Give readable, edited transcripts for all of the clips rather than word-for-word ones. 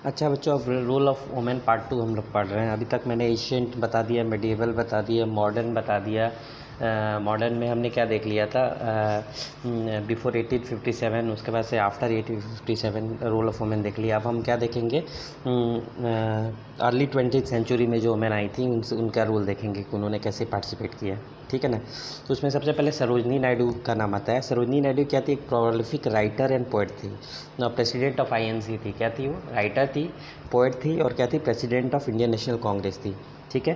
अच्छा बच्चों, अब रोल ऑफ वुमेन पार्ट 2 हम लोग पढ़ रहे हैं। अभी तक मैंने एशियंट बता दिया, मेडिएवल बता दिया, मॉडर्न बता दिया। मॉडर्न में हमने क्या देख लिया था, बिफोर 1857, उसके बाद से आफ्टर 1857 रोल ऑफ वुमेन देख लिया। अब हम क्या देखेंगे, अर्ली 20th सेंचुरी में जो वुमेन आई थी उनका रोल देखेंगे कि उन्होंने कैसे पार्टिसिपेट किया, ठीक है ना। तो उसमें सबसे पहले सरोजनी नायडू का नाम आता है। सरोजनी नायडू क्या थी, एक प्रोलिफिक राइटर एंड पोएट थी। प्रेसिडेंट ऑफ आईएनसी थी। क्या थी वो, राइटर थी, पोएट थी, और क्या थी, president of Indian national Congress थी, ठीक है।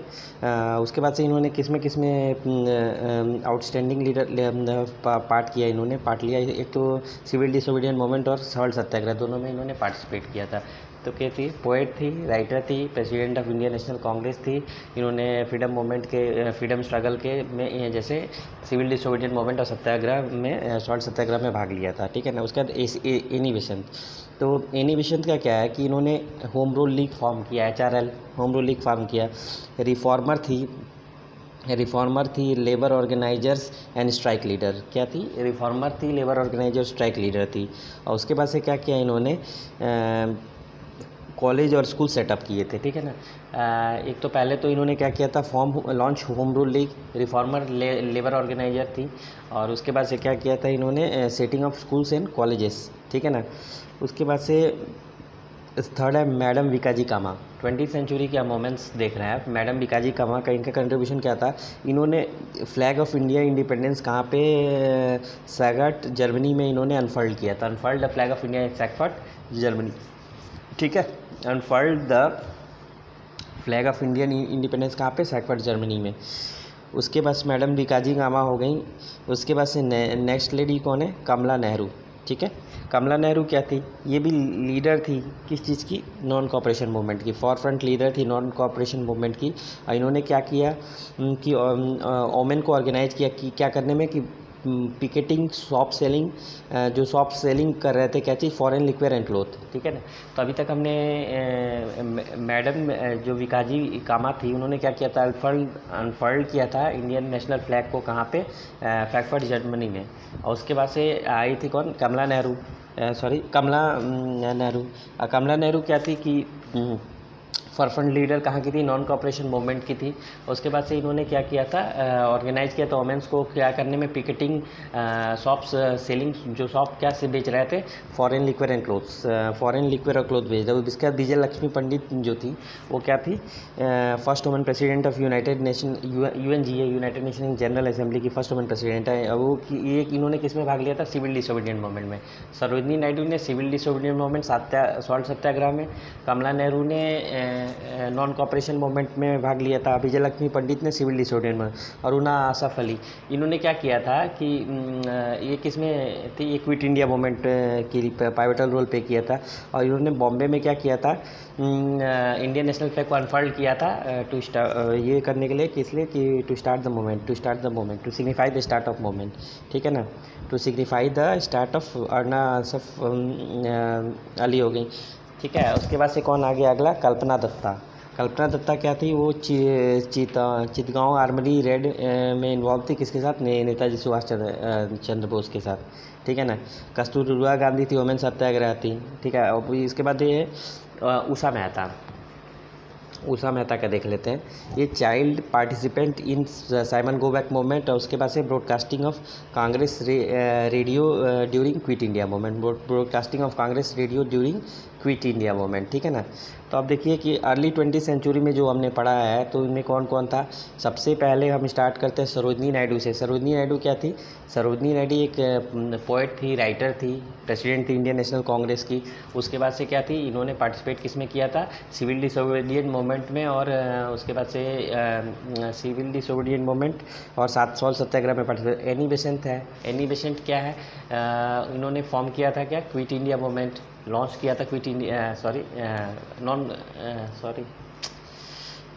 उसके बाद से इन्होंने किसमें आउटस्टैंडिंग लीडर पार्ट किया, इन्होंने पार्ट लिया। एक तो सिविल डिसोबीडियंट मूवमेंट और सवर्ण सत्याग्रह, दोनों में इन्होंने पार्टिसिपेट किया था। तो क्या थी, पोएट थी, राइटर थी, president of Indian national Congress थी। इन्होंने फ्रीडम मूवमेंट के, फ्रीडम स्ट्रगल के में, जैसे सिविल डिसोबीडियंट मूवमेंट और सत्याग्रह में, सवर्ण सत्याग्रह में भाग लिया था, ठीक है ना। उसके बाद एनी बेसेंट। तो एनी बेसेंट का क्या है कि इन्होंने होम रूल लीग फॉर्म किया, HRL home rule league form किया। रिफॉर्मर थी, labour organisers and strike leader. क्या थी, रिफॉर्मर थी, लेबर ऑर्गेनाइजर, स्ट्राइक लीडर थी। और उसके बाद से क्या किया इन्होंने, कॉलेज और स्कूल सेटअप किए थे, ठीक है ना। एक तो पहले तो इन्होंने क्या किया था, form launch home rule league, reformer, labour organiser थी। और उसके बाद से क्या किया था इन्होंने, setting of schools and colleges, ठीक है ना। उसके बाद से थर्ड है मैडम विकाजी कामा। 20th सेंचुरी के मोमेंट्स देख रहे हैं आप। मैडम विकाजी कामा का, इनका कंट्रीब्यूशन क्या था, इन्होंने फ्लैग ऑफ इंडिया इंडिपेंडेंस कहाँ पे, सैगट जर्मनी में इन्होंने अनफर्ल्ड किया था। Unfurled the flag of India in Stuttgart Germany, ठीक है। Unfurled the flag of Indian independence कहाँ पे, सैगट जर्मनी में। उसके बाद मैडम विकाजी कामा हो गई। उसके बाद से नेक्स्ट लेडी कौन है, कमला नेहरू, ठीक है। कमला नेहरू क्या थी, ये भी लीडर थी, किस चीज़ की, नॉन कॉपरेशन मूवमेंट की, फॉर फ्रंट लीडर थी नॉन कॉपरेशन मूवमेंट की। और इन्होंने क्या किया कि ओमेन को ऑर्गेनाइज किया कि क्या करने में, कि पिकेटिंग, शॉप सेलिंग, जो शॉप सेलिंग कर रहे थे, क्या चीज़, फॉरेन लिक्वेयर एंड क्लोथ, ठीक है ना। तो अभी तक हमने मैडम जो विकाजी कामा थी, उन्होंने क्या किया था, अनफर्ल्ड किया था इंडियन नेशनल फ्लैग को, कहाँ पे, फ्रैंकफर्ट जर्मनी में। और उसके बाद से आई थी कौन, कमला नेहरू, कमला नेहरू। कमला नेहरू क्या थी कि फॉरफ्रंट लीडर कहाँ की थी, नॉन कॉपरेशन मूवमेंट की थी। उसके बाद से इन्होंने क्या किया था, ऑर्गेनाइज किया था वोमेंस को क्या करने में, पिकेटिंग, शॉप्स सेलिंग, जो शॉप क्या से बेच रहे थे, फॉरेन लिक्वेयर एंड क्लोथ्स, फॉरेन लिक्वेयर और क्लोथ बेच रहे। इसके बाद विजय लक्ष्मी पंडित जो थी, वो क्या थी, first women president of United nation, UNGA, United nation general assembly की फर्स्ट वुमेन प्रेसिडेंट है वो। ये इन्होंने किस में भाग लिया था, सिविल डिसोबीडियंट मूवमेंट में। सरोजनी नायडू ने सिविल डिसोबीडियंट मूवमेंट, सॉल्ट सत्याग्रह में। कमला नेहरू ने नॉन कॉपरेशन मूवमेंट में भाग लिया था। विजय लक्ष्मी पंडित ने सिविल डिसऑर्डर में। अरुणा आसफ अली, इन्होंने क्या किया था कि ये किस में थी, क्विट इंडिया मूवमेंट की पाइवटल रोल प्ले किया था। और इन्होंने बॉम्बे में क्या किया था, इंडियन नेशनल फ्लैग को अनफर्ल्ड किया था, ये करने के लिए, किस लिए, कि to start the movement, to signify the start of movement, ठीक है ना, to signify the start of. Aruna Asaf Ali हो गई, ठीक है। उसके बाद से कौन आ गया अगला, कल्पना दत्ता। कल्पना दत्ता क्या थी, वो चितगांव आर्मरी रेड में इन्वॉल्व थी, किसके साथ, नेताजी सुभाष चंद्र बोस के साथ, ठीक है ना। कस्तूरबा गांधी थी, वोमेन सत्याग्रह थी, ठीक है। और इसके बाद ये उषा मेहता का देख लेते हैं। ये child participant in Simon go back movement, और उसके बाद से broadcasting of Congress radio during quit India movement, broadcasting of Congress radio during quit India movement, ठीक है ना। तो अब देखिए कि अर्ली 20th सेंचुरी में जो हमने पढ़ा है, तो इनमें कौन कौन था। सबसे पहले हम स्टार्ट करते हैं सरोजनी नायडू से। सरोजनी नायडू क्या थी, सरोजनी नायडू एक पोएट थी, राइटर थी, प्रेसिडेंट थी इंडियन नेशनल कांग्रेस की। उसके बाद से क्या थी, इन्होंने पार्टिसिपेट किस में किया था, सिविल डिसोबीडियंट मूवमेंट में। और उसके बाद से सिविल डिसोबीडियंट मूवमेंट और 7 साल सत्याग्रह में पार्टिसिपेट। एनी बेसेंट है, एनी बेसेंट क्या है, इन्होंने फॉर्म किया था क्या, क्विट इंडिया मूवमेंट लॉन्च किया था, क्विट इंडिया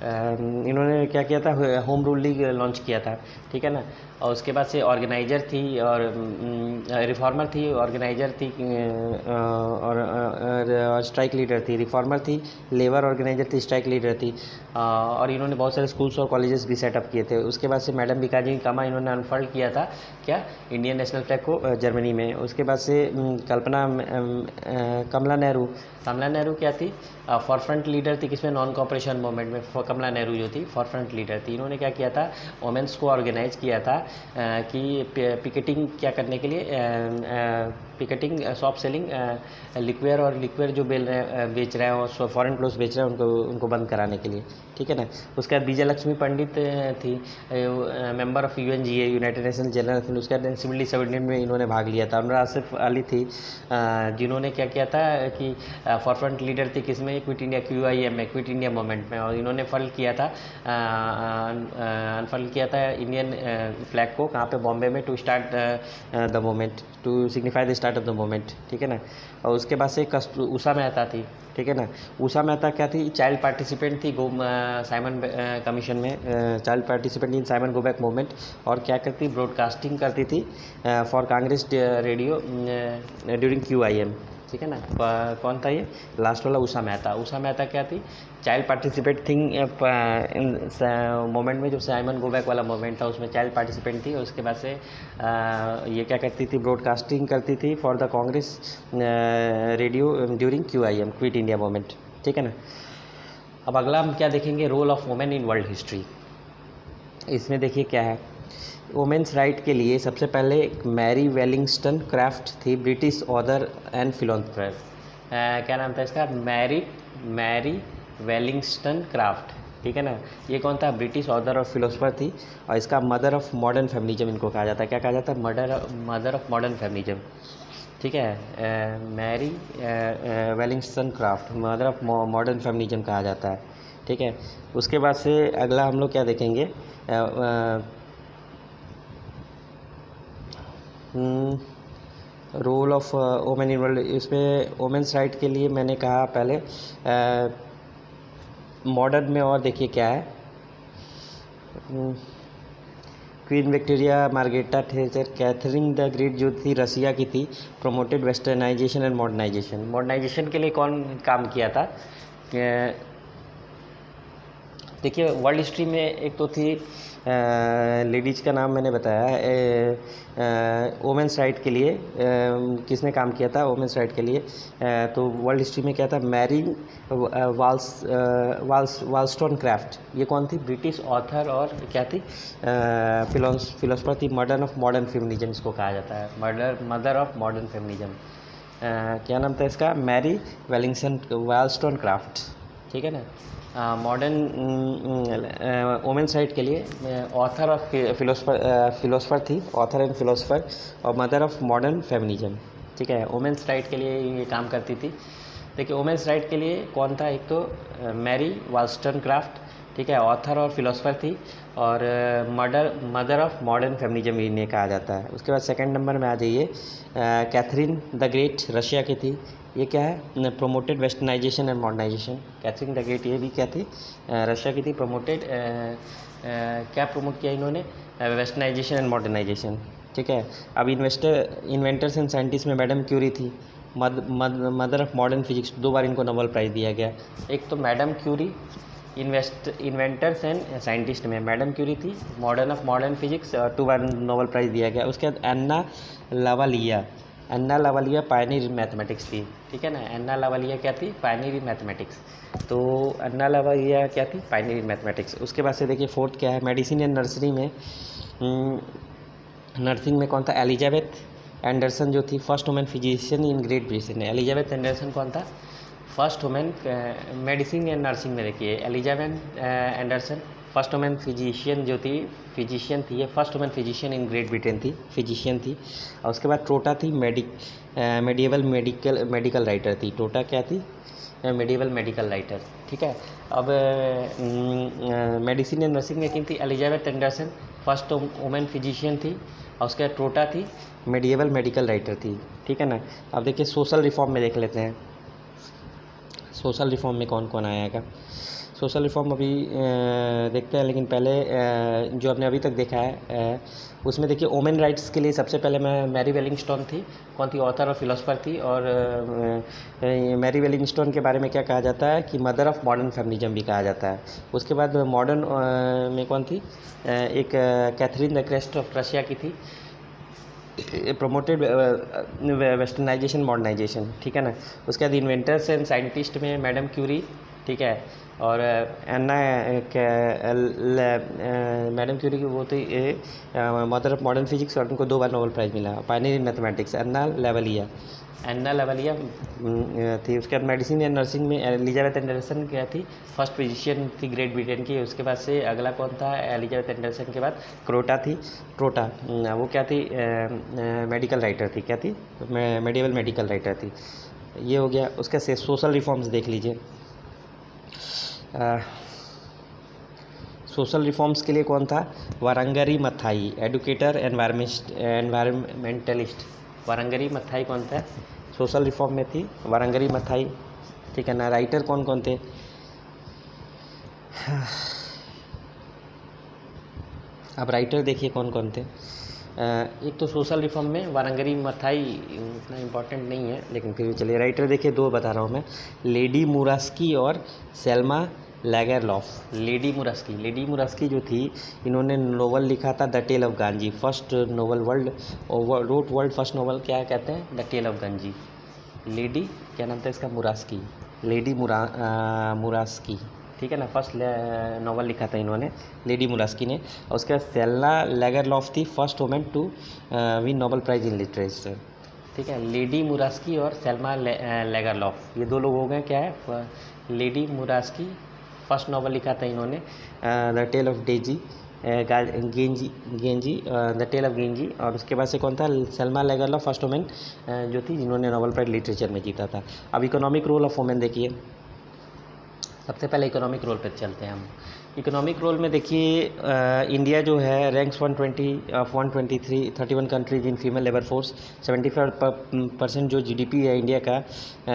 इन्होंने क्या किया था, होम रूल लीग लॉन्च किया था, ठीक है ना। और उसके बाद से ऑर्गेनाइजर थी, और रिफॉर्मर थी, ऑर्गेनाइजर थी, और स्ट्राइक लीडर थी, रिफॉर्मर थी, लेबर ऑर्गेनाइजर थी, स्ट्राइक लीडर थी, और इन्होंने बहुत सारे स्कूल्स और कॉलेजेस भी सेटअप किए थे। उसके बाद से मैडम भिकाजी कामा इन्होंने अनफोल्ड किया था क्या, इंडियन नेशनल फ्लैग को जर्मनी में। उसके बाद से कमला नेहरू क्या थी, फॉर फ्रंट लीडर थी, किसमें, नॉन कॉपरेशन मूवमेंट में। कमला नेहरू जो थी फॉर फ्रंट लीडर थी। इन्होंने क्या किया था, वोमेंस को ऑर्गेनाइज किया था कि पिकेटिंग क्या करने के लिए, पिकेटिंग शॉप सेलिंग लिक्वेयर, और लिक्वेयर जो बेच रहे हैं और फॉरेन क्लोथ्स बेच रहे हैं उनको बंद कराने के लिए, ठीक है ना। उसके बाद विजयलक्ष्मी पंडित थी, member of UNGA, United nation general assembly. उसके बाद सिविल डिसोबीडियंट में इन्होंने भाग लिया था। अनुराग आसिफ अली थी, जिन्होंने क्या किया था कि फॉर फ्रंट लीडर थी, किसमें, क्विट इंडिया QIM में, क्विट इंडिया मूवमेंट में, और इन्होंने अनफर्ल किया था इंडियन फ्लैग को, कहाँ पे, बॉम्बे में, to start the movement, to signify the start of the movement, ठीक है ना। और उसके बाद से उषा मेहता थी, ठीक है ना। उषा मेहता क्या थी, चाइल्ड पार्टिसिपेंट थी साइमन कमीशन में, child participant in Simon go back movement. और क्या करती, ब्रॉडकास्टिंग करती थी for Congress radio during QIM, ठीक है ना। कौन था ये लास्ट वाला, उषा मेहता। उषा मेहता क्या थी, चाइल्ड पार्टिसिपेट थी इन मोमेंट में, जो साइमन गो बैक वाला मोमेंट था उसमें चाइल्ड पार्टिसिपेंट थी। और उसके बाद से ये क्या करती थी, ब्रॉडकास्टिंग करती थी for the Congress radio during QIM, quit India movement, ठीक है ना। अब अगला हम क्या देखेंगे, role of women in world history. इसमें देखिए क्या है, वुमेन्स राइट के लिए सबसे पहले मैरी वेलिंगस्टन क्राफ्ट थी, ब्रिटिश ऑथर एंड फिलोसफर। क्या नाम था इसका, मैरी वेलिंगस्टन क्राफ्ट, ठीक है ना। ये कौन था, ब्रिटिश ऑथर और फिलोसफर थी, और इसका मदर ऑफ मॉडर्न फेमिनिज्म इनको कहा जाता है। क्या कहा जाता है, मदर ऑफ मॉडर्न फेमिनिज्म, ठीक है। Mary Wollstonecraft, mother of modern feminism कहा जाता है, ठीक है। उसके बाद से अगला हम लोग क्या देखेंगे, role of women in world. इसमें वुमेन्स राइट के लिए मैंने कहा पहले, मॉडर्न में और देखिए क्या है, queen Victoria, Margareta Theresa, Catherine the great जो थी रसिया की थी, promoted westernisation and modernisation. Modernisation के लिए कौन काम किया था, देखिए वर्ल्ड हिस्ट्री में एक तो थी लेडीज का नाम मैंने बताया, वुमेन्स राइट के लिए किसने काम किया था, वुमेन्स राइट के लिए, तो वर्ल्ड हिस्ट्री में क्या था, मैरी वाल्स्टोन क्राफ्ट। ये कौन थी, ब्रिटिश ऑथर और क्या थी, फिलोसफर थी, मदर ऑफ मॉडर्न फेमिनिज्म इसको कहा जाता है, मदर ऑफ मॉडर्न फेमिनिज्म। क्या नाम था इसका, मैरी वाल्स्टोन क्राफ्ट, ठीक है ना। मॉडर्न वुमेन्स राइट के लिए ऑथर ऑफ फिलोसफर थी, ऑथर एंड फिलोसफर, और मदर ऑफ मॉडर्न फेमिनिज्म, ठीक है। वुमेन्स राइट के लिए ये काम करती थी। देखिए वुमेन्स राइट के लिए कौन था, एक तो मैरी वाल्स्टोन क्राफ्ट, ठीक है, ऑथर और फिलोसफर थी, और मदर ऑफ मॉडर्न फेमिनिज्म इन्हें कहा जाता है। उसके बाद सेकंड नंबर में आ जाइए, कैथरीन द ग्रेट रशिया की थी। ये क्या है, promoted westernisation and modernisation. Catherine the great ये भी क्या थी, रशिया की थी, प्रोमोटेड क्या प्रमोट किया इन्होंने, वेस्टर्नाइजेशन एंड मॉडर्नाइजेशन, ठीक है। अब इन्वेंटर्स एंड साइंटिस्ट में मैडम क्यूरी थी, मदर ऑफ मॉडर्न फिजिक्स, 2 बार इनको नोबेल प्राइज़ दिया गया। एक तो madam Curie inventors and scientist में मैडम क्यूरी थी, मॉडर्न ऑफ मॉडर्न फिजिक्स, 2 बार नोबेल प्राइज़ दिया गया। उसके बाद एन्ना लावालिया पायनियर मैथमेटिक्स थी, ठीक है ना। एन्ना लावालिया क्या थी, पायनियर मैथमेटिक्स। तो एन्ना लावालिया क्या थी, पायनियर मैथमेटिक्स। उसके बाद से देखिए फोर्थ क्या है, मेडिसिन एंड नर्सरी में, नर्सिंग में कौन था, एलिजाबेथ एंडरसन जो थी, first women physician in great Britain. Elizabeth Anderson कौन था, first women medicine and nursing में। देखिए Elizabeth Anderson first women physician जो थी, फिजिशियन थी, ये first women physician in great Britain थी, फिजिशियन थी। और उसके बाद टोटा थी, मेडिएवल मेडिकल राइटर थी। टोटा क्या थी, मेडिएवल मेडिकल राइटर, ठीक है। अब मेडिसिन एंड नर्सिंग में किन थी, Elizabeth Anderson first women physician थी, और उसके बाद टोटा थी, मेडिएवल मेडिकल राइटर थी, ठीक है ना। अब देखिए सोशल रिफॉर्म में देख लेते हैं, सोशल रिफॉर्म में कौन कौन आएगा। सोशल रिफॉर्म अभी देखते हैं, लेकिन पहले जो आपने अभी तक देखा है उसमें देखिए वोमेन राइट्स के लिए सबसे पहले मैं मैरी वेलिंगस्टोन थी, कौन थी, ऑथर और फिलोसफर थी। और मैरी वेलिंगस्टोन के बारे में क्या कहा जाता है कि मदर ऑफ मॉडर्न फेमिनिज्म भी कहा जाता है। उसके बाद मॉडर्न में कौन थी, एक Catherine the great of Russia की थी, प्रमोटेड वेस्टर्नाइजेशन मॉडर्नाइजेशन, ठीक है ना। उसके बाद इन्वेंटर्स एंड साइंटिस्ट में मैडम क्यूरी, ठीक है। और एन्ना मैडम क्यूरी की वो थी मदर ऑफ मॉडर्न फिजिक्स, और उनको 2 बार नोबेल प्राइज़ मिला। पायनियर इन मैथमेटिक्स एन्ना लेवलिया थी। उसके बाद मेडिसिन या नर्सिंग में एलिजाबेथ एंडरसन क्या थी, फर्स्ट फिजिशियन थी ग्रेट ब्रिटेन की। उसके बाद से अगला कौन था, एलिजाबेथ एंडरसन के बाद क्रोटा वो क्या थी, मेडिकल राइटर थी, क्या थी, मेडिवल मेडिकल राइटर थी। ये हो गया। उसके से सोशल रिफॉर्म्स देख लीजिए। सोशल रिफॉर्म्स के लिए कौन था, वारंगरी मथाई, एडुकेटर एनवायरमेंटलिस्ट। वारंगरी मथाई कौन था, सोशल रिफॉर्म में थी वारंगरी मथाई, ठीक है ना। राइटर कौन कौन थे, अब राइटर देखिए कौन कौन थे। एक तो सोशल रिफॉर्म में वारंगरी मथाई उतना इम्पोर्टेंट नहीं है, लेकिन फिर भी चलिए। राइटर देखिए 2 बता रहा हूँ मैं, लेडी मुरास्की और सेल्मा लैगरलॉफ। लेडी मुरास्की जो थी, इन्होंने नोवेल लिखा था the tale of Genji, first novel world first novel क्या कहते हैं, the tale of Genji. Lady क्या नाम था इसका, मुरास्की, लेडी मुरास्की, ठीक है ना। फर्स्ट नॉवल लिखा था इन्होंने, लेडी मुरास्की ने। और उसके बाद सेल्मा लैगरलॉफ थी first women to win Nobel prize in literature, ठीक है। लेडी मुरास्की और सेल्मा लैगरलॉफ, ये 2 लोग हो गए। क्या है, लेडी मुरास्की फर्स्ट नॉवल लिखा था इन्होंने the tale of Genji, the tale of Genji. और उसके बाद से कौन था, सेल्मा लैगरलॉफ फर्स्ट वुमेन जो थी जिन्होंने नोबेल प्राइज़ लिटरेचर में जीता था। अब इकोनॉमिक रोल ऑफ वुमेन देखिए। सबसे पहले इकोनॉमिक रोल पे चलते हैं हम। इकोनॉमिक रोल में देखिए इंडिया जो है ranks 120 of 123 31 countries in female labour force. 75% जो जीडीपी है इंडिया का,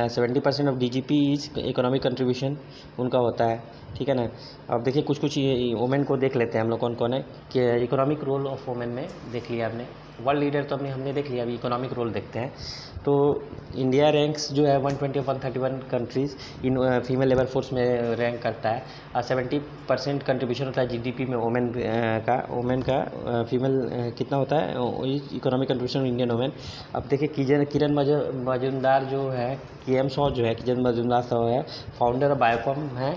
70% of DGP is economic contribution उनका होता है, ठीक है ना। अब देखिए कुछ वुमेन को देख लेते हैं हम लोग कौन कौन है कि इकोनॉमिक रोल ऑफ वुमेन में देख लिया आपने। वर्ल्ड लीडर तो हमने देख लिया, अभी इकोनॉमिक रोल देखते हैं। तो इंडिया रैंक्स जो है 120 of 131 countries in female labour force में रैंक करता है। 70% कंट्रीब्यूशन होता है जीडीपी में वुमेन का फीमेल कितना होता है इकोनॉमिक कंट्रीब्यूशन इंडियन वुमेन। अब देखिए किरण मजूमदार जो है, KM सॉ जो है, किरण मजूमदार साहब है, फाउंडर ऑफ बायोकॉम है,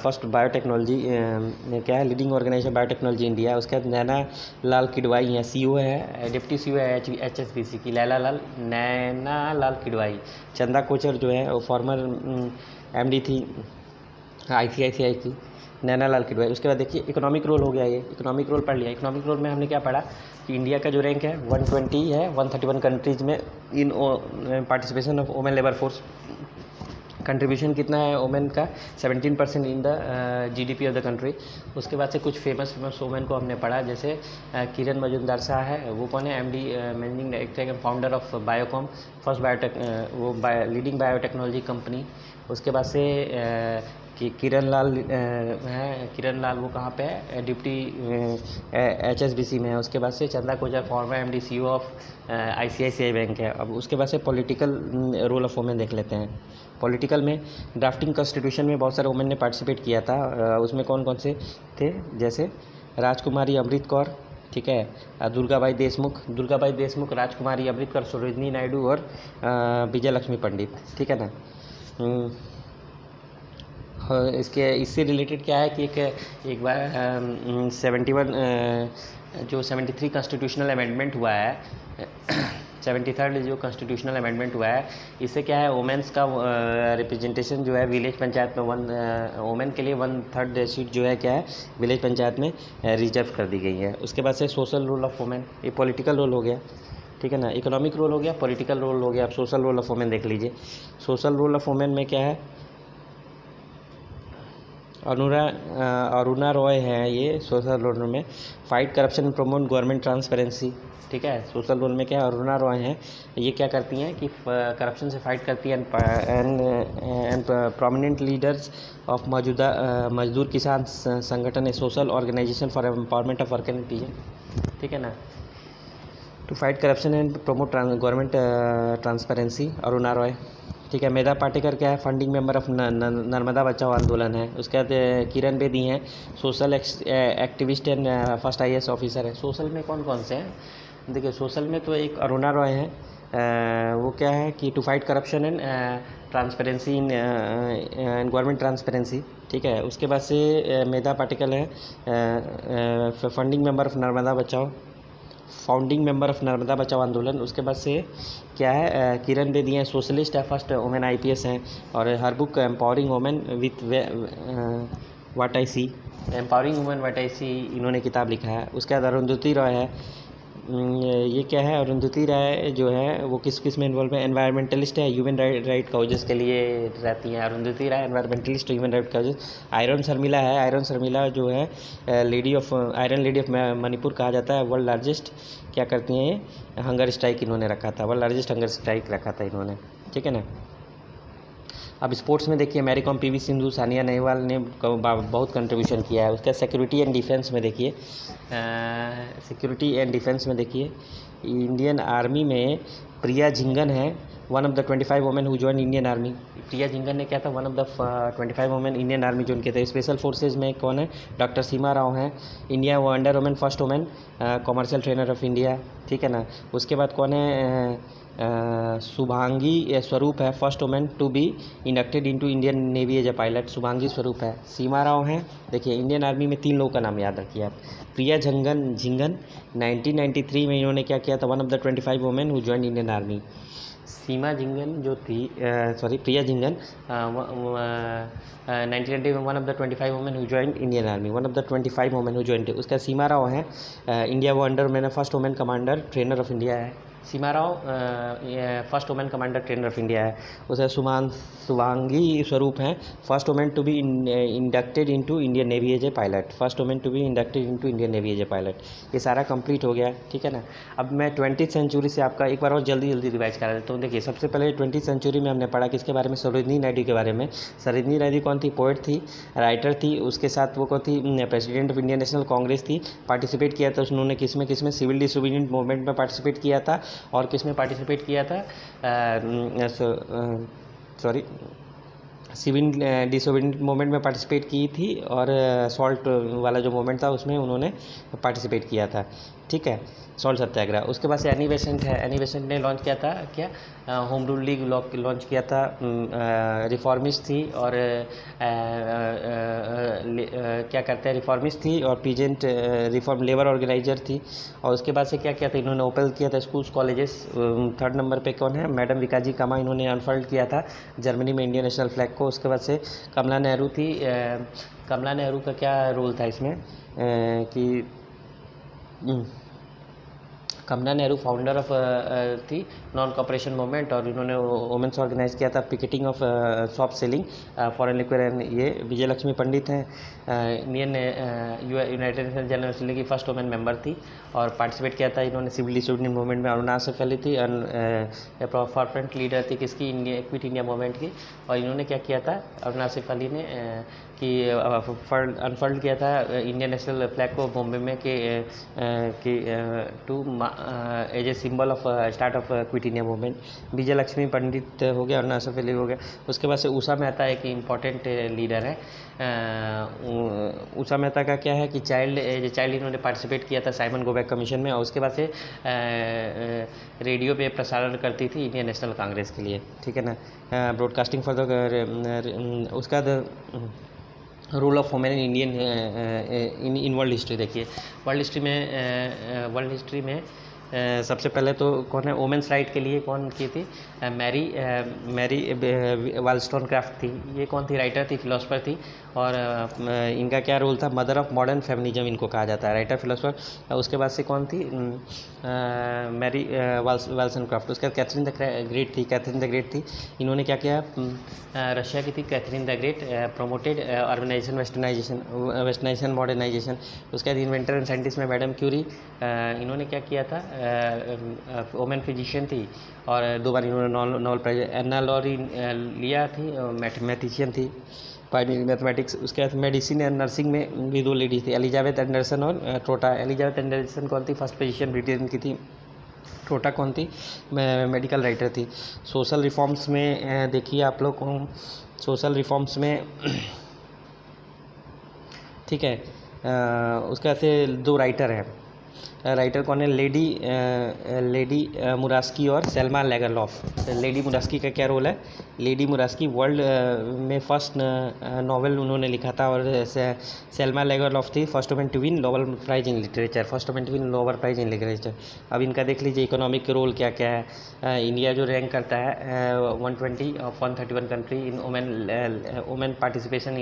फर्स्ट बायोटेक्नोलॉजी क्या है, लीडिंग ऑर्गेनाइजेशन बायोटेक्नोलॉजी इंडिया। उसके बाद नैना लाल किडवाई है, CEO है, डिप्टी CEO है HSBC की, नैना लाल किडवाई। चंदा कोचर जो है वो फॉर्मर MD थी ICICI की, नैना लाल किडवाई। उसके बाद देखिए इकोनॉमिक रोल हो गया, ये इकोनॉमिक रोल पढ़ लिया। इकोनॉमिक रोल में हमने क्या पढ़ा कि इंडिया का जो रैंक है 120 है 131 कंट्रीज़ में in participation of women labour force. Contribution कितना है वुमेन का, 17% in the GDP of the country. उसके बाद से कुछ फेमस वुमेन को हमने पढ़ा, जैसे किरण मजूमदार शाह है, वो कौन है, MD managing director and founder of Biocon, first leading biotechnology company. उसके बाद से कि किरण लाल वो कहाँ पे है, डिप्टी HSBC में है। उसके बाद से Chanda Kochhar former MD CEO ऑफ ICICI बैंक है। अब उसके बाद से पॉलिटिकल रोल ऑफ वुमेन देख लेते हैं। पॉलिटिकल में ड्राफ्टिंग कॉन्स्टिट्यूशन में बहुत सारे वुमेन ने पार्टिसिपेट किया था। उसमें कौन कौन से थे, जैसे राजकुमारी अमृत कौर, ठीक है, दुर्गाबाई देशमुख, राजकुमारी अमृत कौर, सरोजिनी नायडू और विजय लक्ष्मी पंडित, ठीक है ना। इससे रिलेटेड क्या है कि एक बार 73 कॉन्स्टिट्यूशनल अमेंडमेंट हुआ है 73rd जो कॉन्स्टिट्यूशनल अमेंडमेंट हुआ है, इससे क्या है वुमेन्स का रिप्रेजेंटेशन जो है विलेज पंचायत में वुमेन के लिए 1/3 सीट जो है क्या है विलेज पंचायत में रिजर्व कर दी गई है। उसके बाद से सोशल रोल ऑफ वुमेन, ये पॉलिटिकल रोल हो गया, ठीक है ना। इकोनॉमिक रोल हो गया, पॉलिटिकल रोल हो गया। अब सोशल रोल ऑफ वुमेन देख लीजिए। सोशल रोल ऑफ वुमेन में क्या है, अरुणा रॉय हैं ये सोशल रोल में। Fight corruption promote government transparency, ठीक है। सोशल रोल में क्या है, अरुणा रॉय हैं, ये क्या करती हैं कि करप्शन से फाइट करती हैं एंड प्रोमिनेंट लीडर्स ऑफ मौजूदा मजदूर किसान संगठन है social organisation for empowerment of worker and PM, ठीक है ना। To fight corruption and promote government transparency, Aruna Roy, ठीक है। मेधा पाटेकर क्या है, फंडिंग मेंबर ऑफ नर्मदा बचाओ आंदोलन है। उसके बाद किरण बेदी हैं, social activist and first IAS officer है। सोशल में कौन कौन से हैं, देखिए सोशल में तो एक अरुणा रॉय है, वो क्या है कि to fight corruption and transparency in government transparency, ठीक है। उसके बाद से मेधा पाटेकर है, फंडिंग मेंबर ऑफ नर्मदा बचाओ, फाउंडिंग मेंबर ऑफ नर्मदा बचाओ आंदोलन। उसके बाद से क्या है, किरण बेदी हैं, सोशलिस्ट है, फर्स्ट वुमेन आईपीएस हैं, और her book empowering women with what I see, empowering women what I see, इन्होंने किताब लिखा है। उसके बाद अरुंधति रॉय है, ये क्या है, अरुंधति राय जो है वो किस किस में इन्वॉल्व है, एनवायरमेंटलिस्ट है, ह्यूमन राइट काउजेस के लिए रहती हैं Arundhati Roy, environmentalist, human right causes. Irom Sharmila है, आयरन शर्मिला जो है आयरन लेडी ऑफ मणिपुर कहा जाता है। वर्ल्ड लार्जेस्ट क्या करती हैं ये, हंगर स्ट्राइक इन्होंने रखा था, वर्ल्ड लार्जेस्ट हंगर स्ट्राइक रखा था इन्होंने, ठीक है ना। अब स्पोर्ट्स में देखिए मैरी कॉम, पीवी सिंधु, सानिया नेहवाल ने बहुत कंट्रीब्यूशन किया है। उसका सिक्योरिटी एंड डिफेंस में देखिए, सिक्योरिटी एंड डिफेंस में देखिए इंडियन आर्मी में प्रिया झिंगन है, one of the 25 women who join Indian army. Priya Jhingan ने क्या था, one of the 25 women Indian army join किए थे। स्पेशल फोर्सेज में कौन है, डॉक्टर सीमा राव हैं, India under women first women commercial trainer of India, ठीक है ना। उसके बाद कौन है, शुभांगी स्वरूप है, first women to be inducted into Indian navy as a pilot, Shubhangi Swaroop है। सीमा राव हैं, देखिए इंडियन आर्मी में 3 लोगों का नाम याद रखिए आप। प्रिया झिंगन 1993 में इन्होंने क्या किया था, one of the 25 women who join Indian army. Seema Jhingan जो थी, प्रिया झिंगन 1990 में one of the 25 women who join Indian army, one of the 25 women who join. उसका सीमा राव है, इंडिया वो अंडर मैंने first women commander trainer of India है। Seema Rao first women commander trainer of India है। उसे शुभांगी स्वरूप हैं, first women to be inducted into Indian navy as a pilot, first women to be inducted into Indian navy as a pilot. ये सारा complete हो गया, ठीक है ना। अब मैं 20th सेंचुरी से आपका एक बार और जल्दी रिवाइज करा देता हूँ। देखिए सबसे पहले 20th सेंचुरी में हमने पढ़ा किसके बारे में, सरोजिनी नायडू के बारे में। सरोजिनी नायडू कौन थी, पोएट थी, राइटर थी। उसके साथ वो कौन थी, president of Indian national Congress थी। पार्टिसिपेट किया था उन्होंने किस में, सिविल डिसोबीडिएंट मूवमेंट में पार्टिसिपेट किया था। और किस में पार्टिसिपेट किया था, सिविल डिसोबीडिएंट मूवमेंट में पार्टिसिपेट की थी, और सॉल्ट वाला जो मूवमेंट था उसमें उन्होंने पार्टिसिपेट किया था, ठीक है, सॉल्ट सत्याग्रह। उसके बाद से एनी बेसेंट है, एनी बेसेंट ने लॉन्च किया था क्या, होम रूल लीग लॉन्च किया था। रिफॉर्मिस्ट थी और क्या करते हैं, रिफॉर्मिस्ट थी और पीजेंट रिफॉर्म लेबर ऑर्गेनाइजर थी। और उसके बाद से क्या किया था, इन्होंने ओपन किया था स्कूल्स कॉलेजेस। 3rd नंबर पे कौन है, मैडम विकाजी कामा, इन्होंने अनफोल्ड किया था जर्मनी में इंडियन नेशनल फ्लैग को। उसके बाद से कमला नेहरू थी, कमला नेहरू का क्या रोल था इसमें कि कमला नेहरू फाउंडर ऑफ थी नॉन कॉपरेशन मूवमेंट, और इन्होंने वुमेन्स ऑर्गेनाइज किया था picketing of shop selling foreign liquid. And ये विजय लक्ष्मी पंडित हैं, Indian United nation general assembly की फर्स्ट वुमेन मेंबर थी और पार्टिसिपेट किया था इन्होंने सिविल डिसोबीडिएंट मूवमेंट में। अरुणा आसिफ अली थी, फॉरफ्रंट लीडर थी किसकी, क्विट इंडिया मूवमेंट की। और इन्होंने क्या किया था, अरुणा आसिफ अली ने कि अनफोल्ड किया था इंडियन नेशनल फ्लैग को बॉम्बे में कि to as a symbol of start of quit India movement. Vijay Lakshmi Pandit हो गया, अरुणा आसिफ अली हो गया। उसके बाद से उषा मेहता एक इम्पॉर्टेंट लीडर है। उषा मेहता का क्या है कि चाइल्ड इन्होंने पार्टिसिपेट किया था साइमन गोबैक कमीशन में। और उसके बाद से रेडियो पे प्रसारण करती थी इंडियन नेशनल कांग्रेस के लिए, ठीक है ना, ब्रॉडकास्टिंग फॉर द। उसका role of women in Indian in world history देखिए, वर्ल्ड हिस्ट्री में सबसे पहले तो कौन है वोमेंस राइट के लिए कौन की थी, मैरी वालस्टोनक्राफ्ट थी। ये कौन थी, राइटर थी, फिलोसफर थी। और इनका क्या रोल था, मदर ऑफ मॉडर्न फेमिनिज्म इनको कहा जाता है, राइटर फिलोसफर। उसके बाद से कौन थी, मैरी वालस्टोनक्राफ्ट। उसके बाद कैथरीन द ग्रेट थी, कैथरीन द ग्रेट थी। इन्होंने क्या किया, रशिया की थी Catherine the Great, promoted urbanisation, westernisation, modernisation. उसके बाद इन्वेंटर एंड साइंटिस्ट में मैडम क्यूरी, इन्होंने क्या किया था, वोमेन फिजिशियन थी और 2 बार इन्होंने नोबेल प्राइज। एन्ना लॉरी लिया थी, मैथमेटिशियन थी, पायनियर मैथमेटिक्स। उसके बाद मेडिसिन एंड नर्सिंग में भी 2 लेडीज थी, एलिजाबेथ एंडरसन और ट्रोटा। एलिजाबेथ एंडरसन कौन थी, फर्स्ट पोजीशन ब्रिटेन की थी। ट्रोटा कौन थी, मेडिकल राइटर थी। सोशल रिफॉर्म्स में देखिए आप लोग को, सोशल रिफॉर्म्स में ठीक है, उसके बाद से 2 राइटर हैं। राइटर कौन है, लेडी मुरास्की और सेल्मा लेगरलॉफ। लेडी मुरास्की का क्या रोल है, लेडी मुरास्की वर्ल्ड में फर्स्ट नॉवेल उन्होंने लिखा था। और सेल्मा लेगरलॉफ थी first women to win Nobel prize in literature, first women to win Nobel prize in literature. अब इनका देख लीजिए इकोनॉमिक रोल क्या क्या है। इंडिया जो रैंक करता है 120 of 131 country in women participation,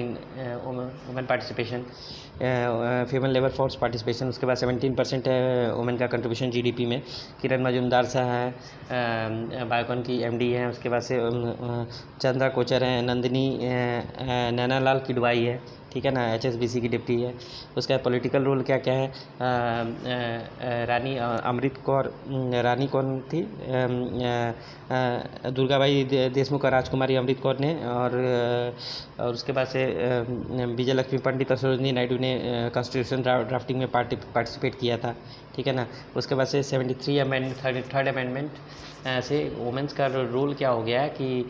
female labour force participation. उसके बाद 17% है वुमेन का कंट्रीब्यूशन जीडीपी में। किरण मजूमदार साहब हैं, बायोकॉन की एमडी हैं। उसके बाद से चंद्रा कोचर हैं, नंदिनी नैनालाल किडवाई है, ठीक है ना, एचएसबीसी की डिप्टी है। उसका पॉलिटिकल रोल क्या क्या है, रानी अमृत कौर, रानी कौन थी, दुर्गाबाई देशमुख और राजकुमारी अमृत कौर ने। और उसके बाद से विजय लक्ष्मी पंडित और सरोजनी नायडू ने कॉन्स्टिट्यूशन ड्राफ्टिंग में पार्टिसिपेट किया था, ठीक है ना। उसके बाद से 73 अमेंडमेंट, थर्ड अमेंडमेंट से वुमेंस का रोल क्या हो गया है कि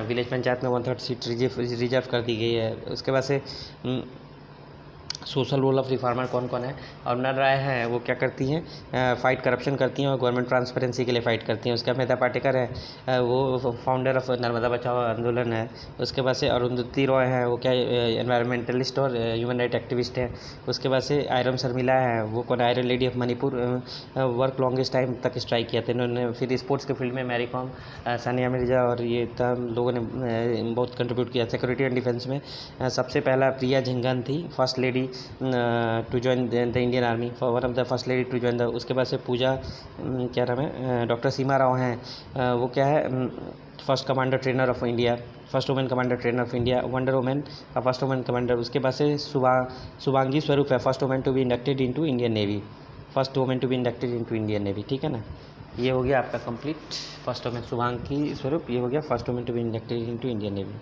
विलेज पंचायत में 1/3 सीट रिजर्व कर दी गई है। उसके बाद से सोशल रोल ऑफ रिफॉर्मर कौन कौन है, अरुणा राय है, वो क्या करती हैं, फाइट करप्शन करती हैं और गवर्नमेंट ट्रांसपेरेंसी के लिए फ़ाइट करती हैं। उसके बाद मेधा पाटेकर है, वो फाउंडर ऑफ नर्मदा बचाओ आंदोलन है। उसके बाद से अरुंधति रॉय है, वो क्या एनवायरमेंटलिस्ट और ह्यूमन राइट एक्टिविस्ट है। उसके बाद से आयरन शर्मिला है, वो कौन, iron lady of Manipur, work longest time तक स्ट्राइक किया था इन्होंने। फिर स्पोर्ट्स के फील्ड में मैरी कॉम, सानिया मिर्जा और ये तमाम लोगों ने बहुत कंट्रीब्यूट किया। सिक्योरिटी एंड डिफेंस में सबसे पहला प्रिया झिंगन थी, first lady to join the Indian army, one of the first lady to join the. उसके बाद से पूजा क्या नाम है, डॉक्टर सीमा राव हैं, वो क्या है, first commander trainer of India, first women commander trainer of India, wonder women का फर्स्ट वुमेन कमांडर। उसके बाद से शुभांगी स्वरूप है, first women to be inducted into Indian navy, first women to be inducted into Indian navy, ठीक है ना। ये हो गया आपका कंप्लीट फर्स्ट वुमेन शुभांगी स्वरूप, ये हो गया first women to be inducted into Indian navy.